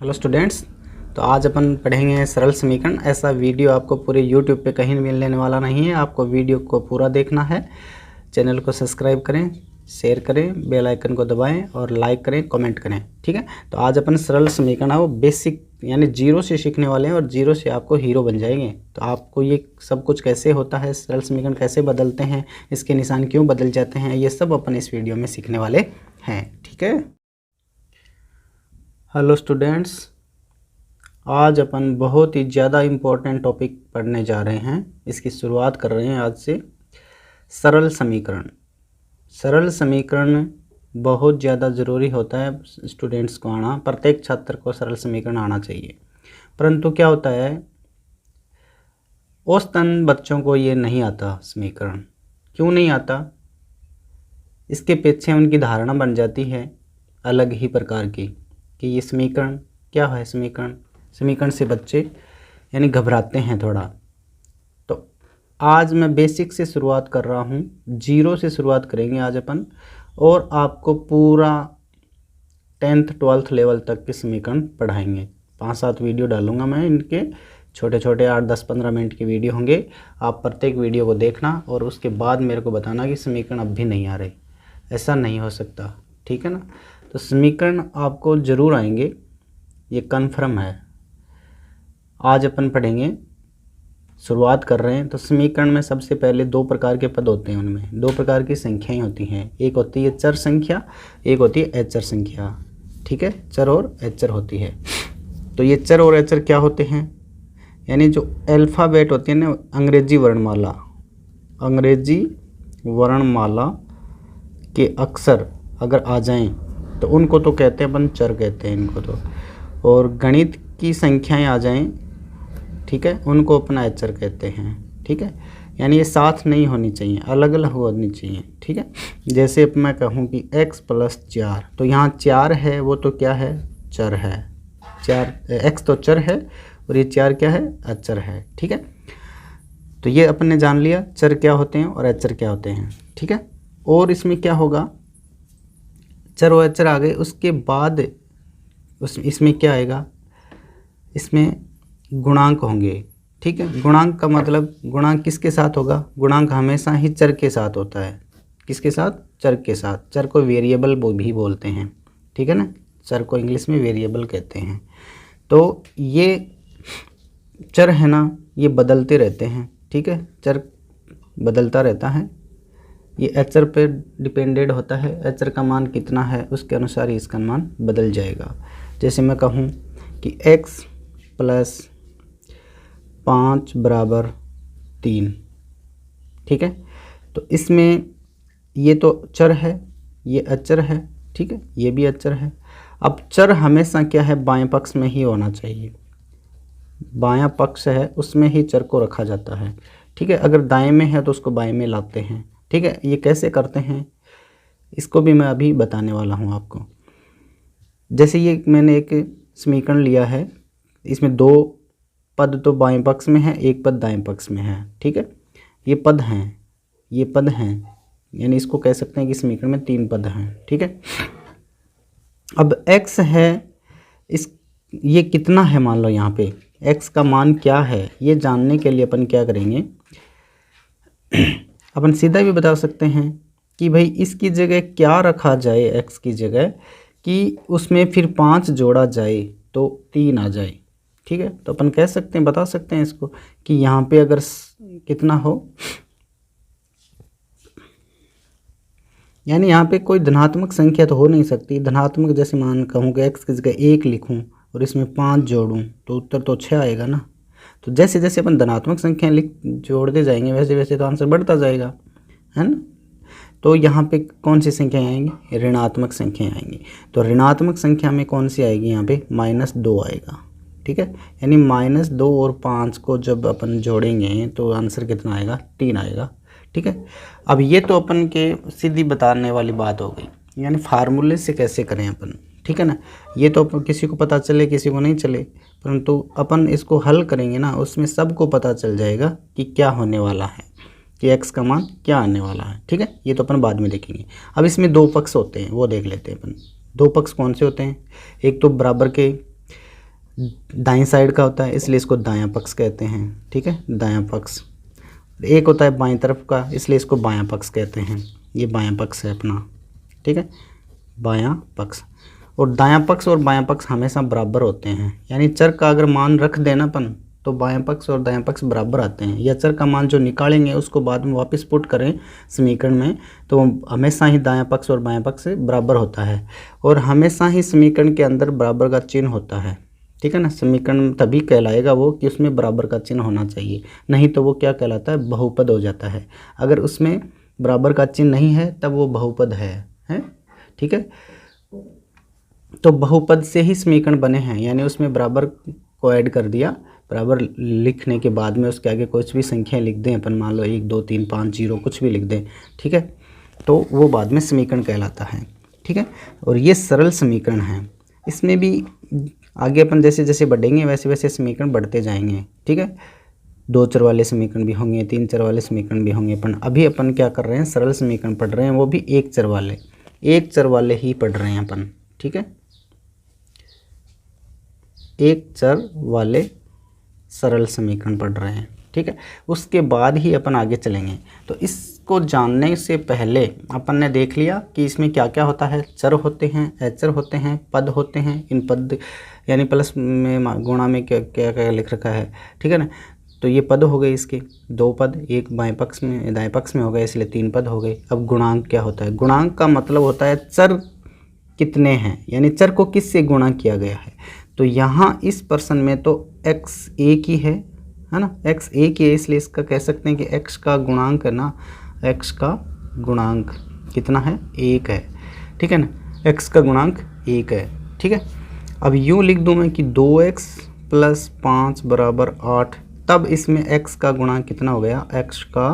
Hello students, तो आज अपन पढ़ेंगे सरल समीकरण। ऐसा वीडियो आपको पूरे यूट्यूब पे कहीं मिलने वाला नहीं है। आपको वीडियो को पूरा देखना है। चैनल को सब्सक्राइब करें, शेयर करें, बेल आइकन को दबाएं और लाइक करें, कमेंट करें। ठीक है, तो आज अपन सरल समीकरण है वो बेसिक यानी जीरो से सीखने वाले हैं और जीरो से आपको हीरो बन जाएंगे। तो आपको ये सब कुछ कैसे होता है, सरल समीकरण कैसे बदलते हैं, इसके निशान क्यों बदल जाते हैं, ये सब अपन इस वीडियो में सीखने वाले हैं। ठीक है, हेलो स्टूडेंट्स, आज अपन बहुत ही ज़्यादा इम्पोर्टेंट टॉपिक पढ़ने जा रहे हैं। इसकी शुरुआत कर रहे हैं आज से। सरल समीकरण। सरल समीकरण बहुत ज़्यादा ज़रूरी होता है स्टूडेंट्स को आना। प्रत्येक छात्र को सरल समीकरण आना चाहिए, परंतु क्या होता है औसतन बच्चों को ये नहीं आता समीकरण। क्यों नहीं आता? इसके पीछे उनकी धारणा बन जाती है अलग ही प्रकार की कि ये समीकरण क्या है। समीकरण से बच्चे यानी घबराते हैं थोड़ा। तो आज मैं बेसिक से शुरुआत कर रहा हूँ, जीरो से शुरुआत करेंगे आज अपन, और आपको पूरा 10th 12th लेवल तक के समीकरण पढ़ाएंगे। 5-7 वीडियो डालूंगा मैं, इनके छोटे छोटे 8-10-15 मिनट के वीडियो होंगे। आप प्रत्येक वीडियो को देखना और उसके बाद मेरे को बताना कि समीकरण अब भी नहीं आ रहे। ऐसा नहीं हो सकता, ठीक है ना। तो समीकरण आपको ज़रूर आएंगे, ये कन्फर्म है। आज अपन पढ़ेंगे, शुरुआत कर रहे हैं। तो समीकरण में सबसे पहले दो प्रकार के पद होते हैं, उनमें दो प्रकार की संख्याएं होती हैं। एक होती है चर संख्या, एक होती है अचर संख्या। ठीक है, चर और अचर होती है। तो ये चर और अचर क्या होते हैं? यानी जो अल्फ़ाबेट होती है ना, अंग्रेजी वर्णमाला के अक्षर अगर आ जाएं तो उनको तो कहते हैं अपन चर कहते हैं इनको तो। और गणित की संख्याएं आ जाएं, ठीक है, उनको अपना अचर कहते हैं। ठीक है, यानी ये साथ नहीं होनी चाहिए, अलग अलग होनी चाहिए। ठीक है, जैसे अब मैं कहूँ कि x + 4, तो यहाँ 4 है, वो तो क्या है? चर है। 4 x तो चर है और ये 4 क्या है? अचर है। ठीक है, तो ये अपन ने जान लिया चर क्या होते हैं और अचर क्या होते हैं। ठीक है, और इसमें क्या होगा, चर और अचर आ गए, उसके बाद इसमें क्या आएगा? इसमें गुणांक होंगे। ठीक है, गुणांक का मतलब गुणांक किसके साथ होगा? गुणांक हमेशा ही चर के साथ होता है। किसके साथ? चर के साथ। चर को वेरिएबल भी बोलते हैं, ठीक है ना। चर को इंग्लिश में वेरिएबल कहते हैं। तो ये चर है ना, ये बदलते रहते हैं। ठीक है, चर बदलता रहता है। ये अचर पे डिपेंडेड होता है, अचर का मान कितना है उसके अनुसार ही इसका मान बदल जाएगा। जैसे मैं कहूँ कि x + 5 = 3। ठीक है, तो इसमें ये तो चर है, ये अचर है। ठीक है, ये भी अचर है। अब चर हमेशा क्या है? बाएं पक्ष में ही होना चाहिए। बायां पक्ष है उसमें ही चर को रखा जाता है। ठीक है, अगर दाएं में है तो उसको बाएं में लाते हैं। ठीक है, ये कैसे करते हैं इसको भी मैं अभी बताने वाला हूँ आपको। जैसे ये मैंने एक समीकरण लिया है, इसमें 2 पद तो बाएं पक्ष में है, एक पद दाएं पक्ष में है। ठीक है, ये पद हैं, यानी इसको कह सकते हैं कि समीकरण में 3 पद हैं। ठीक है, अब x है, ये कितना है मान लो यहाँ पे x का मान क्या है, ये जानने के लिए अपन क्या करेंगे, अपन सीधा भी बता सकते हैं कि भाई इसकी जगह क्या रखा जाए, x की जगह, कि उसमें फिर 5 जोड़ा जाए तो 3 आ जाए। ठीक है, तो अपन कह सकते हैं, बता सकते हैं इसको कि यहाँ पे अगर कितना हो, यानी यहाँ पे कोई धनात्मक संख्या तो हो नहीं सकती। धनात्मक जैसे मान कहूँ कि x की जगह 1 लिखूँ और इसमें 5 जोड़ूँ तो उत्तर तो 6 आएगा ना। तो जैसे जैसे अपन धनात्मक संख्या जोड़ते जाएंगे वैसे वैसे तो आंसर बढ़ता जाएगा, है ना। तो यहाँ पे कौन सी संख्याएं आएंगी? ऋणात्मक संख्याएं आएंगी। तो ऋणात्मक संख्या में कौन सी आएगी? यहाँ पे -2 आएगा। ठीक है, यानी -2 और 5 को जब अपन जोड़ेंगे तो आंसर कितना आएगा? 3 आएगा। ठीक है, अब ये तो अपन के सीधी बताने वाली बात हो गई, यानी फार्मूले से कैसे करें अपन। ठीक है ना, ये तो किसी को पता चले किसी को नहीं चले, परंतु अपन इसको हल करेंगे ना, उसमें सबको पता चल जाएगा कि क्या होने वाला है, कि x का मान क्या आने वाला है। ठीक है, ये तो अपन बाद में देखेंगे। अब इसमें 2 पक्ष होते हैं, वो देख लेते हैं अपन। 2 पक्ष कौन से होते हैं? एक तो बराबर के दाईं साइड का होता है, इसलिए इसको दायां पक्ष कहते हैं। ठीक है, दायां पक्ष। एक होता है बाईं तरफ का, इसलिए इसको बायां पक्ष कहते हैं। ये बायां पक्ष है अपना। ठीक है, बायां पक्ष। और दायां पक्ष और बायां पक्ष हमेशा बराबर होते हैं, यानी चर का अगर मान रख देना अपन तो बायां पक्ष और दायां पक्ष बराबर आते हैं, या चर का मान जो निकालेंगे उसको बाद में वापस पुट करें समीकरण में तो हमेशा ही दायां पक्ष और बायां पक्ष बराबर होता है। और हमेशा ही समीकरण के अंदर बराबर का चिन्ह होता है। ठीक है ना, समीकरण तभी कहलाएगा वो कि उसमें बराबर का चिन्ह होना चाहिए, नहीं तो वो क्या कहलाता है, बहुपद हो जाता है। अगर उसमें बराबर का चिन्ह नहीं है तब वो बहुपद है। ठीक है, तो बहुपद से ही समीकरण बने हैं, यानी उसमें बराबर को ऐड कर दिया। बराबर लिखने के बाद में उसके आगे कुछ भी संख्या लिख दें अपन, मान लो 1 2 3 5 0 कुछ भी लिख दें। ठीक है, तो वो बाद में समीकरण कहलाता है। ठीक है, और ये सरल समीकरण है। इसमें भी आगे अपन जैसे जैसे बढ़ेंगे वैसे वैसे समीकरण बढ़ते जाएंगे। ठीक है, 2 चर वाले समीकरण भी होंगे, 3 चर वाले समीकरण भी होंगे। अभी अपन क्या कर रहे हैं, सरल समीकरण पढ़ रहे हैं, वो भी 1 चर वाले ही पढ़ रहे हैं अपन। ठीक है, 1 चर वाले सरल समीकरण पढ़ रहे हैं। ठीक है, उसके बाद ही अपन आगे चलेंगे। तो इसको जानने से पहले अपन ने देख लिया कि इसमें क्या क्या होता है। चर होते हैं, अचर होते हैं, पद होते हैं। इन पद यानी प्लस में गुणा में क्या क्या क्या लिख रखा है। ठीक है ना, तो ये पद हो गए इसके 2 पद, एक बाएं पक्ष में दाएं पक्ष में हो गए, इसलिए 3 पद हो गए। अब गुणांक क्या होता है, गुणांक का मतलब होता है चर कितने हैं, यानी चर को किस से गुणा किया गया है। तो यहाँ इस प्रश्न में तो x एक ही है ना, x एक ही है, इसलिए इसका कह सकते हैं कि x का गुणांक है ना, x का गुणांक कितना है, 1 है। ठीक है ना, x का गुणांक 1 है। ठीक है, अब यूँ लिख दूँ मैं कि 2x + 5 = 8, तब इसमें x का गुणांक कितना हो गया, x का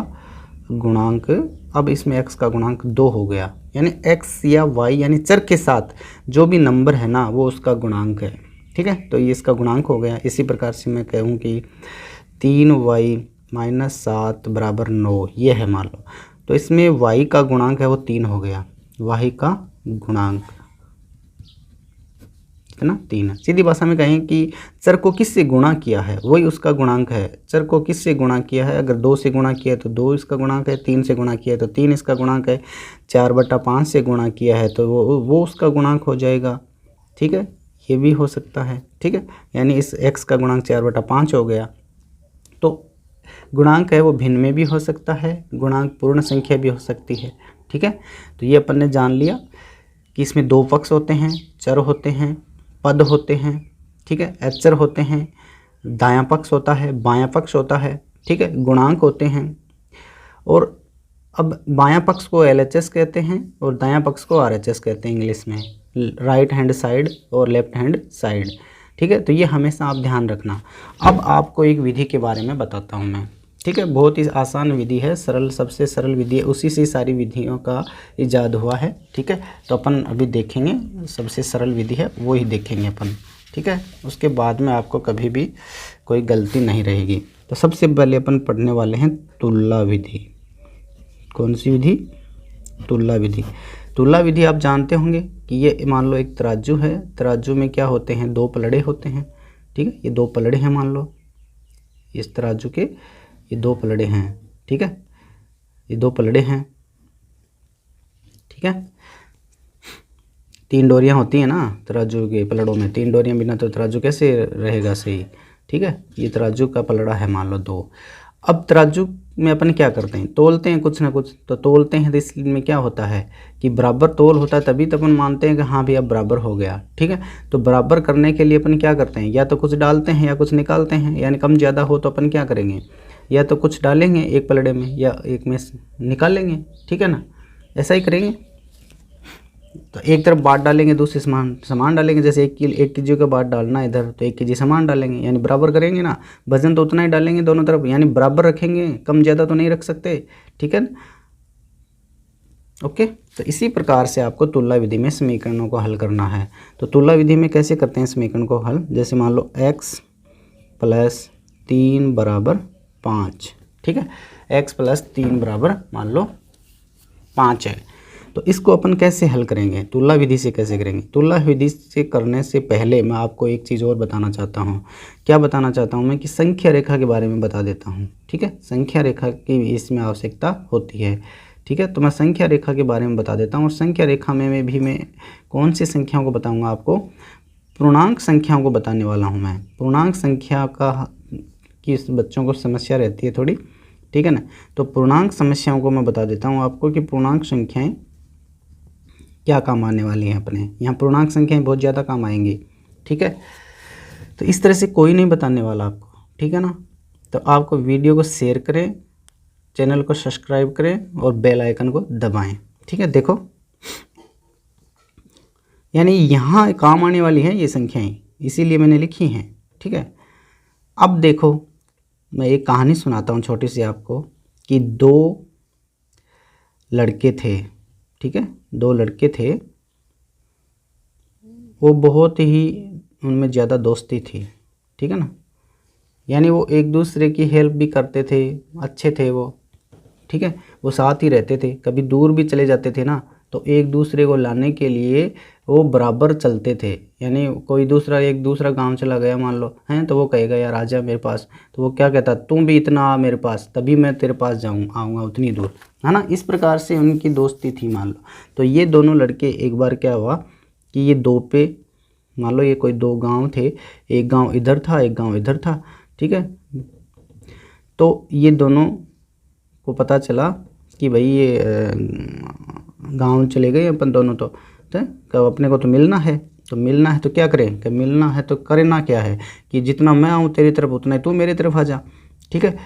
गुणांक, अब इसमें x का गुणांक 2 हो गया, यानी x या y यानी चर के साथ जो भी नंबर है ना वो उसका गुणांक है। ठीक है, तो ये इसका गुणांक हो गया। इसी प्रकार से मैं कहूँ कि 3y - 7 = 9, ये है मान लो, तो इसमें y का गुणांक है वो 3 हो गया। y का गुणांक कितना, 3 है। सीधी भाषा में कहें कि चर को किस से गुणा किया है वही उसका गुणांक है। चर को किस से गुणा किया है, अगर 2 से गुणा किया है तो 2 इसका गुणांक है, 3 से गुणा किया है तो 3 इसका गुणांक है, 4/5 से गुणा किया है तो वो उसका गुणांक हो जाएगा। ठीक है, ये भी हो सकता है। ठीक है, यानी इस x का गुणांक 4/5 हो गया। तो गुणांक है वो भिन्न में भी हो सकता है, गुणांक पूर्ण संख्या भी हो सकती है। ठीक है, तो ये अपन ने जान लिया कि इसमें 2 पक्ष होते हैं, चर होते हैं, पद होते हैं। ठीक है, अचर होते हैं, दायां पक्ष होता है, बायां पक्ष होता है। ठीक है, गुणांक होते हैं। और अब बायां पक्ष को LHS कहते हैं और दायां पक्ष को RHS कहते हैं इंग्लिश में, राइट हैंड साइड और लेफ्ट हैंड साइड। ठीक है, तो ये हमेशा आप ध्यान रखना। अब आपको एक विधि के बारे में बताता हूँ मैं। ठीक है, बहुत ही आसान विधि है, सरल, सबसे सरल विधि है, उसी से सारी विधियों का इजाद हुआ है। ठीक है, तो अपन अभी देखेंगे, सबसे सरल विधि है वो ही देखेंगे अपन। ठीक है, उसके बाद में आपको कभी भी कोई गलती नहीं रहेगी। तो सबसे पहले अपन पढ़ने वाले हैं तुलना विधि। कौन सी विधि, तुलना विधि। तुलना विधि आप जानते होंगे कि ये मान लो एक तराजू है, तराजू में क्या होते हैं, 2 पलड़े होते हैं। ठीक है, ये 2 पलड़े हैं, मान लो इस तराजू के ये 2 पलड़े हैं। ठीक है, ये 2 पलड़े हैं। ठीक है, 3 डोरियां होती हैं ना तराजू के पलड़ों में, 3 डोरियां बिना तो तराजू कैसे रहेगा सही। ठीक है, ये तराजू का पलड़ा है मान लो 2। अब तराजू में अपन क्या करते हैं, तोलते हैं कुछ ना कुछ, तो तोलते हैं तो इसमें क्या होता है कि बराबर तोल होता है, तभी तो अपन मानते हैं कि हाँ भी अब बराबर हो गया। ठीक है, तो बराबर करने के लिए अपन क्या करते हैं, या तो कुछ डालते हैं या कुछ निकालते हैं, यानी कम ज़्यादा हो तो अपन क्या करेंगे, या तो कुछ डालेंगे एक पलड़े में या एक में निकालेंगे। ठीक है ना, ऐसा ही करेंगे। तो एक तरफ बाट डालेंगे, दूसरे सामान डालेंगे। जैसे 1 kg का बाट डालना है इधर, तो 1 kg सामान डालेंगे, यानी बराबर करेंगे ना, वजन तो उतना ही डालेंगे दोनों तरफ, यानी बराबर रखेंगे, कम ज़्यादा तो नहीं रख सकते। ठीक है ना, ओके। तो इसी प्रकार से आपको तुलना विधि में समीकरणों को हल करना है। तो तुलना विधि में कैसे करते हैं समीकरण को हल, जैसे मान लो x + 3 = 5। ठीक है, x + 3 = मान लो 5 है। तो इसको अपन कैसे हल करेंगे, तुलना विधि से कैसे करेंगे। तुलना विधि से करने से पहले मैं आपको एक चीज़ और बताना चाहता हूँ। क्या बताना चाहता हूँ मैं कि संख्या रेखा के बारे में बता देता हूँ। ठीक है, संख्या रेखा की इसमें आवश्यकता होती है। ठीक है, तो मैं संख्या रेखा के बारे में बता देता हूँ। और संख्या रेखा में भी मैं कौन सी संख्याओं को बताऊँगा आपको, पूर्णांक संख्याओं को बताने वाला हूँ मैं। पूर्णांक संख्या का कि बच्चों को समस्या रहती है थोड़ी, ठीक है ना। तो पूर्णांक समस्याओं को मैं बता देता हूँ आपको कि पूर्णांक संख्याएं क्या काम आने वाली हैं अपने यहाँ। पूर्णांक संख्याएं बहुत ज़्यादा काम आएंगी। ठीक है, तो इस तरह से कोई नहीं बताने वाला आपको, ठीक है ना। तो आपको वीडियो को शेयर करें, चैनल को सब्सक्राइब करें और बेल आइकन को दबाएं। ठीक है, देखो यानी यहाँ काम आने वाली हैं ये संख्याएं, इसीलिए मैंने लिखी हैं। ठीक है, अब देखो मैं एक कहानी सुनाता हूँ छोटी सी आपको कि दो लड़के थे। ठीक है, दो लड़के थे, वो बहुत ही उनमें ज़्यादा दोस्ती थी। ठीक है ना, यानी वो एक दूसरे की हेल्प भी करते थे, अच्छे थे वो। ठीक है, वो साथ ही रहते थे, कभी दूर भी चले जाते थे ना तो एक दूसरे को लाने के लिए वो बराबर चलते थे। यानी कोई दूसरा एक दूसरा गांव चला गया मान लो हैं, तो वो कहेगा यार आजा मेरे पास, तो वो क्या कहता, तुम भी इतना आ मेरे पास तभी मैं तेरे पास आऊँगा उतनी दूर, है ना। इस प्रकार से उनकी दोस्ती थी मान लो। तो ये दोनों लड़के एक बार क्या हुआ कि ये दो पे मान लो ये कोई दो गाँव थे, एक गाँव इधर था एक गाँव इधर था। ठीक है, तो ये दोनों को पता चला कि भाई ये गांव चले गए अपन दोनों, तो कब अपने को तो मिलना है, तो क्या करें कि मिलना है तो करना क्या है कि जितना मैं आऊँ तेरी तरफ उतना ही तू मेरी तरफ आ जा। ठीक है,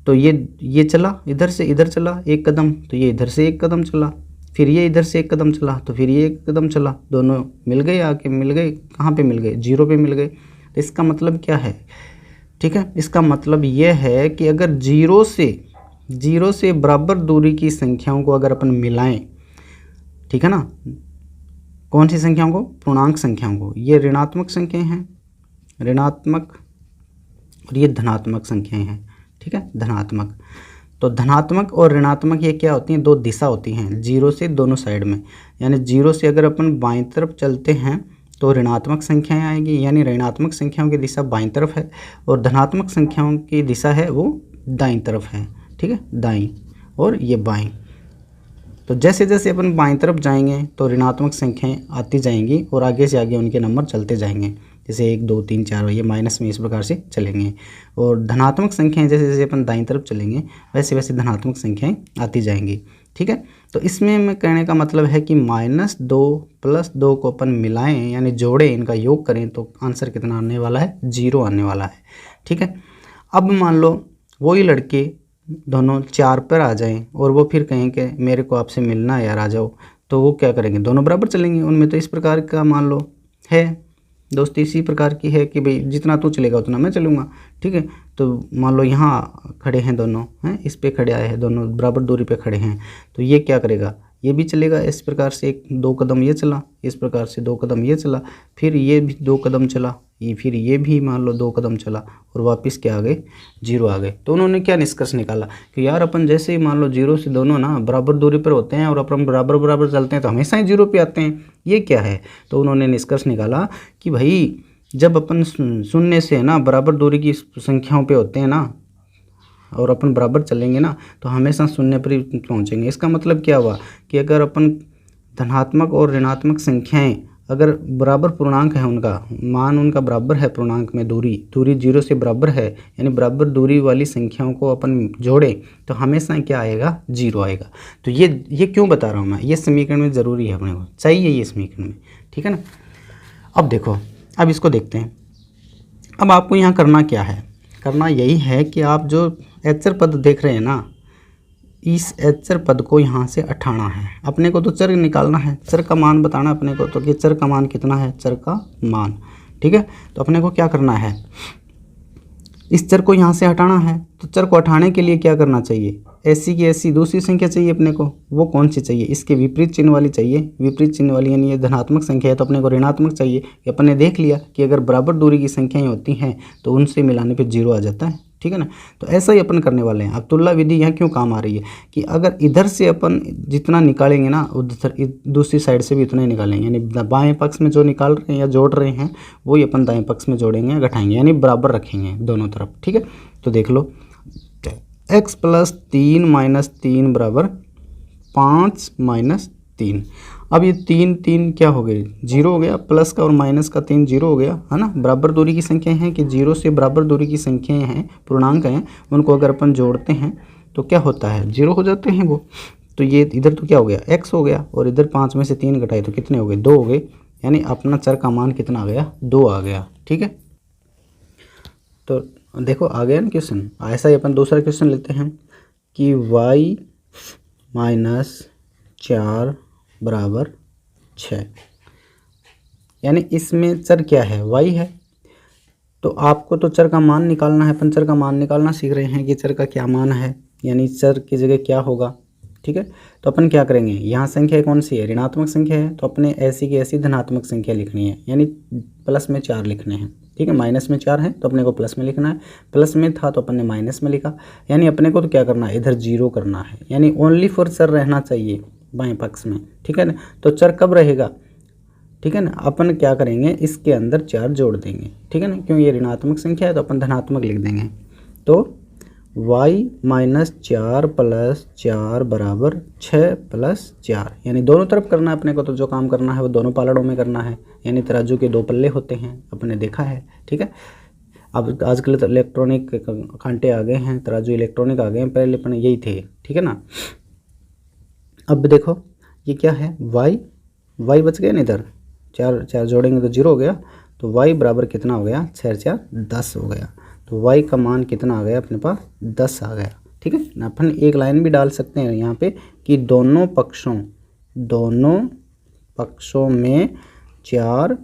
तो ये चला इधर से इधर चला एक कदम, तो ये इधर से एक कदम चला, फिर ये इधर से एक कदम चला, तो फिर ये एक कदम चला, दोनों मिल गए, आके मिल गए। कहाँ पे मिल गए, जीरो पे मिल गए। तो इसका मतलब क्या है, ठीक है, इसका मतलब यह है कि अगर जीरो से बराबर दूरी की संख्याओं को अगर अपन मिलाएं, ठीक है ना, कौन सी संख्याओं को, पूर्णांक संख्याओं को। ये ऋणात्मक संख्याएं हैं, ऋणात्मक, और ये धनात्मक संख्याएं हैं। ठीक है, धनात्मक। तो धनात्मक और ऋणात्मक ये क्या होती हैं, दो दिशा होती हैं जीरो से दोनों साइड में। यानी जीरो से अगर अपन बाईं तरफ चलते हैं तो ऋणात्मक संख्याएं आएगी, यानी ऋणात्मक संख्याओं की दिशा बाईं तरफ है और धनात्मक संख्याओं की दिशा है वो दाईं तरफ है। ठीक है, दाईं और ये बाईं। तो जैसे जैसे अपन बाईं तरफ जाएंगे तो ऋणात्मक संख्याएं आती जाएंगी और आगे से आगे उनके नंबर चलते जाएंगे, जैसे 1 2 3 4 ये माइनस में इस प्रकार से चलेंगे। और धनात्मक संख्याएं जैसे जैसे अपन दाईं तरफ चलेंगे वैसे वैसे धनात्मक संख्याएं आती जाएंगी। ठीक है, तो इसमें मैं कहने का मतलब है कि -2 + 2 को अपन मिलाएं यानी जोड़ें, इनका योग करें तो आंसर कितना आने वाला है, 0 आने वाला है। ठीक है, अब मान लो वही लड़के दोनों 4 पर आ जाएं और वो फिर कहें कि मेरे को आपसे मिलना है यार आ जाओ, तो वो क्या करेंगे, दोनों बराबर चलेंगे। उनमें तो इस प्रकार का मान लो है दोस्ती, इसी प्रकार की है कि भाई जितना तू चलेगा उतना मैं चलूँगा। ठीक है, तो मान लो यहाँ खड़े हैं दोनों, हैं इस पे खड़े आए हैं, दोनों बराबर दूरी पे खड़े हैं, तो ये क्या करेगा, ये भी चलेगा इस प्रकार से, 2 कदम ये चला, इस प्रकार से 2 कदम ये चला, फिर ये भी 2 कदम चला, ये फिर ये भी मान लो 2 कदम चला और वापस क्या आ गए, 0 आ गए। तो उन्होंने क्या निष्कर्ष निकाला कि यार अपन जैसे ही मान लो 0 से दोनों ना बराबर दूरी पर होते हैं और अपन बराबर बराबर चलते हैं तो हमेशा ही 0 पे आते हैं, ये क्या है। तो उन्होंने निष्कर्ष निकाला कि भाई जब अपन शून्य से ना बराबर दूरी की संख्याओं पे होते हैं ना और अपन बराबर चलेंगे ना तो हमेशा शून्य पर ही पहुँचेंगे। इसका मतलब क्या हुआ कि अगर अपन धनात्मक और ऋणात्मक संख्याएं अगर बराबर पूर्णांक है, उनका मान उनका बराबर है पूर्णांक में, दूरी 0 से बराबर है, यानी बराबर दूरी वाली संख्याओं को अपन जोड़ें तो हमेशा क्या आएगा, 0 आएगा। तो ये क्यों बता रहा हूँ मैं, ये समीकरण में ज़रूरी है, अपने को चाहिए ये समीकरण में। ठीक है ना, अब देखो, अब इसको देखते हैं। अब आपको यहाँ करना क्या है, करना यही है कि आप जो एचर पद देख रहे हैं ना, इस एचर पद को यहाँ से हटाना है। अपने को तो चर निकालना है, चर का मान बताना अपने को, तो कि चर का मान कितना है, चर का मान। ठीक है, तो अपने को क्या करना है, इस चर को यहाँ से हटाना है। तो चर को हटाने के लिए क्या करना चाहिए, ऐसी की ऐसी दूसरी संख्या चाहिए अपने को। वो कौन सी चाहिए, इसके विपरीत चिन्ह वाली चाहिए। विपरीत चिन्ह वाली यानी ये धनात्मक संख्या है तो अपने को ऋणात्मक चाहिए। अपन ने देख लिया कि अगर बराबर दूरी की संख्याएं होती हैं तो उनसे मिलाने पे 0 आ जाता है। ठीक है ना। तो ऐसा ही अपन करने वाले हैं। अब तुलना विधि यहाँ क्यों काम आ रही है कि अगर इधर से अपन जितना निकालेंगे ना उधर दूसरी साइड से भी उतना ही निकालेंगे, यानी बाएं पक्ष में जो निकाल रहे हैं या जोड़ रहे हैं वही अपन दाएं पक्ष में जोड़ेंगे या घटाएंगे, यानी बराबर रखेंगे दोनों तरफ, ठीक है। तो देख लो x + 3 - 3 बराबर 5 - 3। अब ये 3 3 क्या हो गई, 0 हो गया, प्लस का और माइनस का 3 0 हो गया, है ना। बराबर दूरी की संख्या हैं कि 0 से बराबर दूरी की संख्याएं हैं, पूर्णांक हैं, उनको अगर अपन जोड़ते हैं तो क्या होता है, 0 हो जाते हैं वो। तो ये इधर तो क्या हो गया, x हो गया, और इधर 5 में से 3 घटाए तो कितने हो गए, 2 हो गए, यानी अपना चर का मान कितना आ गया, 2 आ गया, ठीक है। तो देखो आ गया ना क्वेश्चन। ऐसा ही अपन दूसरा क्वेश्चन लेते हैं कि y - 4 बराबर 6, यानी इसमें चर क्या है, y है। तो आपको तो चर का मान निकालना है, अपन चर का मान निकालना सीख रहे हैं कि चर का क्या मान है, यानी चर की जगह क्या होगा, ठीक है। तो अपन क्या करेंगे, यहाँ संख्या कौन सी है, ऋणात्मक संख्या है, तो अपने ऐसी की ऐसी धनात्मक संख्या लिखनी है, यानी प्लस में 4 लिखने हैं, ठीक है। माइनस में 4 है तो अपने को प्लस में लिखना है, प्लस में था तो अपन ने माइनस में लिखा, यानी अपने को तो क्या करना है, इधर 0 करना है, यानी ओनली फॉर चर रहना चाहिए बाएं पक्ष में, ठीक है ना। तो चर कब रहेगा, ठीक है ना, अपन क्या करेंगे, इसके अंदर 4 जोड़ देंगे, ठीक है ना, क्यों ये ऋणात्मक संख्या है तो अपन धनात्मक लिख देंगे। तो y - 4 + 4 बराबर 6 + 4, यानी दोनों तरफ करना है अपने को, तो जो काम करना है वो दोनों पालड़ों में करना है, यानी तराजू के 2 पल्ले होते हैं, अपने देखा है, ठीक है। अब आजकल तो इलेक्ट्रॉनिक कांटे आ गए हैं, तराजू इलेक्ट्रॉनिक आ गए हैं, पहले अपन यही थे, ठीक है ना। अब देखो ये क्या है, y बच गया ना, इधर 4 जोड़ेंगे तो 0 हो गया, तो y बराबर कितना हो गया, 6 4 10 हो गया। तो y का मान कितना आ गया अपने पास, 10 आ गया, ठीक है। अपन एक लाइन भी डाल सकते हैं यहाँ पे कि दोनों पक्षों में 4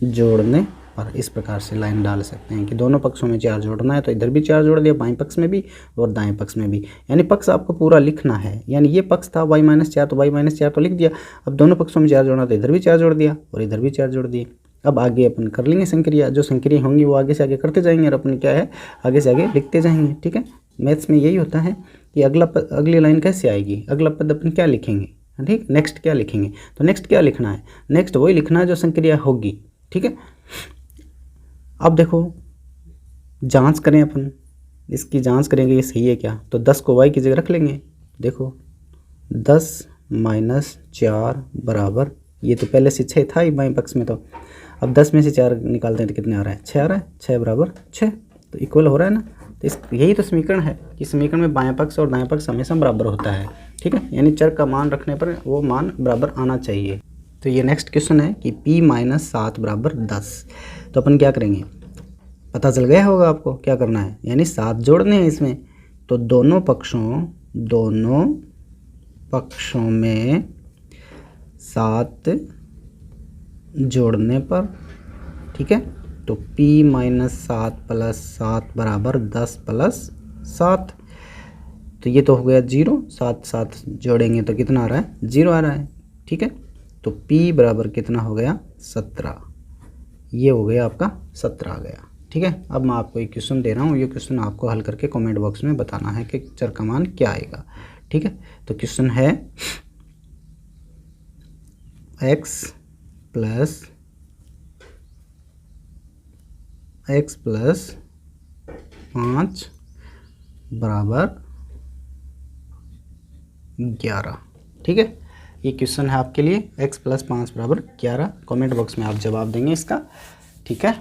जोड़ने पर, इस प्रकार से लाइन डाल सकते हैं कि दोनों पक्षों में 4 जोड़ना है, तो इधर भी 4 जोड़ दिया, बाएं पक्ष में भी और दाएं पक्ष में भी, यानी पक्ष आपको पूरा लिखना है, यानी ये पक्ष था y - 4 तो y - 4 तो लिख दिया। अब दोनों पक्षों में 4 जोड़ना तो इधर भी 4 जोड़ दिया और इधर भी 4 जोड़ दिए। अब आगे अपन कर लेंगे संक्रिया, जो संक्रिया होंगी वो आगे से आगे करते जाएंगे और अपन क्या है आगे से आगे लिखते जाएंगे, ठीक है। मैथ्स में यही होता है कि अगली लाइन कैसे आएगी, अगला पद अपन क्या लिखेंगे, ठीक, नेक्स्ट क्या लिखेंगे, तो नेक्स्ट क्या लिखना है, नेक्स्ट वही लिखना है जो संक्रिया होगी, ठीक है। अब देखो जांच करें, अपन इसकी जांच करेंगे ये सही है क्या, तो 10 को y की जगह रख लेंगे। देखो 10 - 4 बराबर, ये तो पहले से 6 था ही बाएं पक्ष में, तो अब 10 में से 4 निकालते हैं तो कितने आ रहा है, 6 आ रहा है, 6 बराबर 6, तो इक्वल हो रहा है ना। तो यही तो समीकरण है कि समीकरण में बाएं पक्ष और दाएं पक्ष हमेशा बराबर होता है, ठीक है, यानी चर का मान रखने पर वो मान बराबर आना चाहिए। तो ये नेक्स्ट क्वेश्चन है कि p - 7 बराबर 10, तो अपन क्या करेंगे, पता चल गया होगा आपको क्या करना है, यानी 7 जोड़ने हैं इसमें, तो दोनों पक्षों में 7 जोड़ने पर, ठीक है। तो p - 7 + 7 बराबर 10 + 7, तो ये तो हो गया 0, 7 जोड़ेंगे तो कितना आ रहा है, 0 आ रहा है, ठीक है। तो p बराबर कितना हो गया, 17, ये हो गया आपका 17 आ गया, ठीक है। अब मैं आपको एक क्वेश्चन दे रहा हूँ, ये क्वेश्चन आपको हल करके कमेंट बॉक्स में बताना है कि चर का मान क्या आएगा, ठीक है। तो क्वेश्चन है x + 5 बराबर 11, ठीक है। ये क्वेश्चन है आपके लिए, x + 5 बराबर 11, कमेंट बॉक्स में आप जवाब देंगे इसका, ठीक है।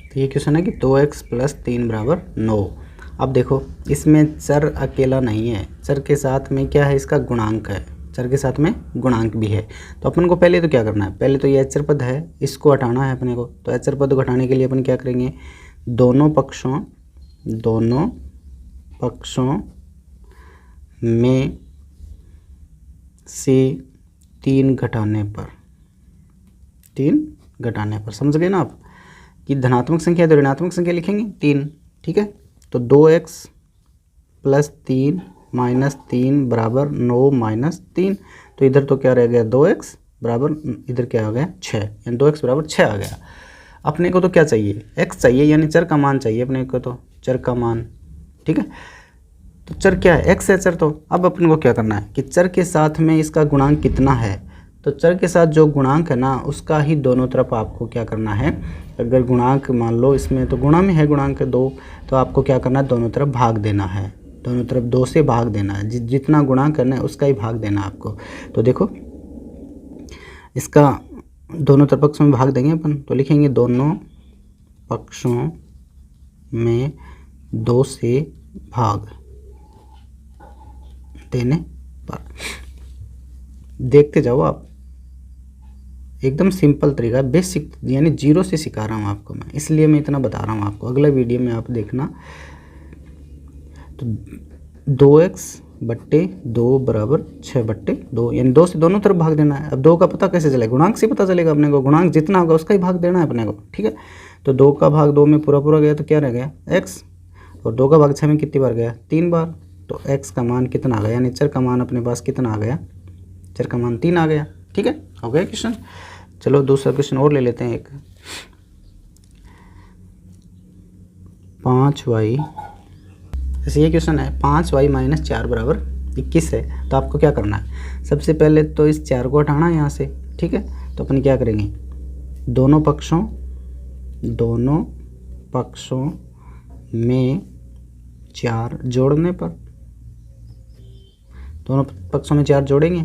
तो ये क्वेश्चन है कि 2x + 3 बराबर 9। अब देखो इसमें चर अकेला नहीं है, चर के साथ में क्या है, इसका गुणांक है, चर के साथ में गुणांक भी है। तो अपन को पहले तो क्या करना है, पहले तो ये अचर पद है, इसको हटाना है अपने को। तो अचर पद को हटाने के लिए अपन क्या करेंगे, दोनों पक्षों में से 3 घटाने पर, समझ गए ना आप कि धनात्मक संख्या तो ऋणात्मक संख्या लिखेंगे 3, ठीक है। तो 2x + 3 - 3 बराबर 9 - 3, तो इधर तो क्या रह गया, 2x बराबर, इधर क्या हो गया 6, यानी 2x बराबर 6 आ गया। अपने को तो क्या चाहिए, x चाहिए, यानी चर का मान चाहिए अपने को, तो चर का मान, ठीक है। तो चर क्या है, x है चर। तो अब अपन को क्या करना है कि चर के साथ में इसका गुणांक कितना है, तो चर के साथ जो गुणांक है ना उसका ही दोनों तरफ आपको क्या करना है, अगर गुणांक मान लो इसमें तो गुणा में है गुणांक 2, तो आपको क्या करना है, दोनों तरफ भाग देना है, दोनों तरफ 2 से भाग देना है, जितना गुणांक करना है उसका ही भाग देना है आपको। तो देखो इसका दोनों तरफ पक्षों में भाग देंगे अपन, तो लिखेंगे दोनों पक्षों में 2 से भाग देने पर। देखते जाओ आप, एकदम सिंपल तरीका, बेसिक, यानी 0 से सिखा रहा हूँ आपको मैं, इसलिए मैं इतना बता रहा हूँ आपको। अगला वीडियो में आप देखना। तो 2x/2 बराबर 6/2, यानी 2 से दोनों तरफ भाग देना है। अब 2 का पता कैसे चलेगा, गुणांक से पता चलेगा अपने को, गुणांक जितना होगा उसका ही भाग देना है अपने को, ठीक है। तो 2 का भाग 2 में पूरा पूरा गया तो क्या रह गया, x, और 2 का भाग 6 में कितनी बार गया, 3 बार। तो x का मान कितना आ गया, यानी चर का मान अपने पास कितना आ गया, चर का मान 3 आ गया, ठीक है। हो गया क्वेश्चन। चलो दूसरा क्वेश्चन और ले लेते हैं एक। 5y, जैसे ये क्वेश्चन है 5y - 4 बराबर 21 है, तो आपको क्या करना है, सबसे पहले तो इस 4 को हटाना है यहाँ से, ठीक है। तो अपन क्या करेंगे, दोनों पक्षों में 4 जोड़ने पर, दोनों पक्षों में 4 जोड़ेंगे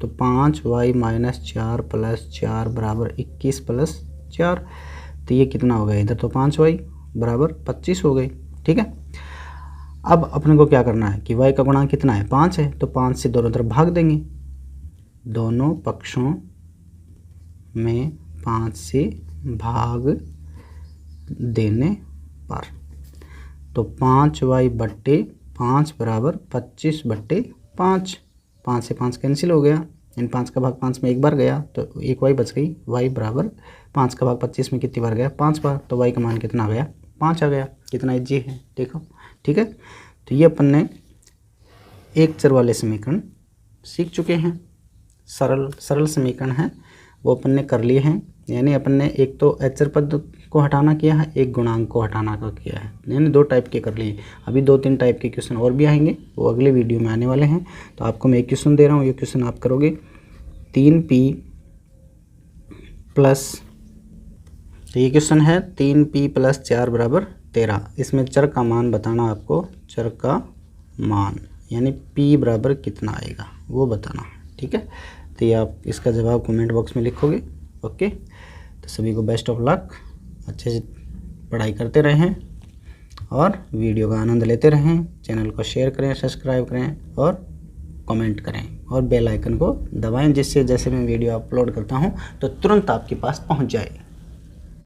तो 5y - 4 + 4 बराबर 21 + 4, तो ये कितना हो गया, इधर तो 5y बराबर 25 हो गई, ठीक है। अब अपने को क्या करना है कि y का गुणांक कितना है, 5 है, तो 5 से दोनों तरफ भाग देंगे, दोनों पक्षों में 5 से भाग देने पर। तो 5y/5 बराबर 25/5, 5 से 5 कैंसिल हो गया, इन 5 का भाग 5 में एक बार गया तो एक y बच गई, y बराबर 5 का भाग 25 में कितनी बार गया, 5 बार, तो y का मान कितना आ गया, 5 आ गया। कितना इजी है देखो, ठीक है। तो ये अपन ने एक चर वाले समीकरण सीख चुके हैं, सरल समीकरण है वो अपन ने कर लिए हैं, यानी अपन ने एक तो अचर पद को हटाना किया है, एक गुणांक को हटाना का किया है, यानी 2 टाइप के कर लिए। अभी 2-3 टाइप के क्वेश्चन और भी आएंगे, वो अगले वीडियो में आने वाले हैं। तो आपको मैं एक क्वेश्चन दे रहा हूँ, ये क्वेश्चन आप करोगे 3p प्लस, तो ये क्वेश्चन है 3p + 4 बराबर 13, इसमें चर का मान बताना आपको, चर का मान यानी p बराबर कितना आएगा वो बताना, ठीक है। तो ये आप इसका जवाब कमेंट बॉक्स में लिखोगे, ओके। तो सभी को बेस्ट ऑफ लक, अच्छे से पढ़ाई करते रहें और वीडियो का आनंद लेते रहें। चैनल को शेयर करें, सब्सक्राइब करें और कमेंट करें और बेल आइकन को दबाएं, जिससे जैसे मैं वीडियो अपलोड करता हूं तो तुरंत आपके पास पहुंच जाए।